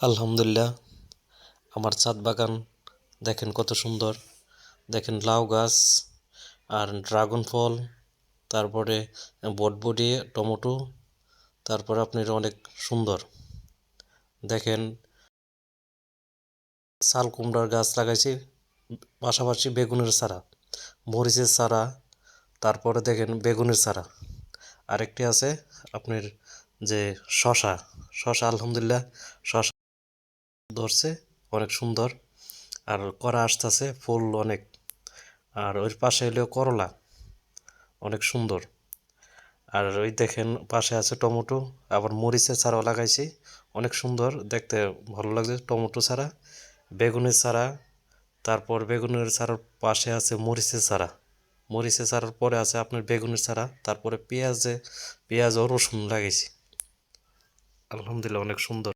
আলহামদুলিল্লাহ, আমার ছাদ বাগান দেখেন কত সুন্দর। দেখেন লাউ গাছ আর ড্রাগন ফল, তারপরে বটবটি, টমেটো, তারপরে আপনার অনেক সুন্দর। দেখেন চাল কুমড়ার গাছ লাগাইছি, পাশাপাশি বেগুনের চারা, মরিচের চারা, তারপরে দেখেন বেগুনের চারা। আরেকটি আছে আপনার যে শশা, শশা আলহামদুলিল্লাহ শশা ধরছে অনেক সুন্দর, আর করা আসতেছে ফুল অনেক। আর ওই পাশে হলো করলা, অনেক সুন্দর। আর ওই দেখেন পাশে আছে টমেটো, আবার মরিচের চারাও লাগাইছি, অনেক সুন্দর দেখতে, ভালো লাগছে টমেটো চারা, বেগুনের চারা। তারপর বেগুনের চারার পাশে আছে মরিচের চারা, মরিচের চারার পরে আছে আপনার বেগুনের চারা, তারপরে পেঁয়াজ ও রসুন লাগাইছি। আলহামদুলিল্লাহ অনেক সুন্দর।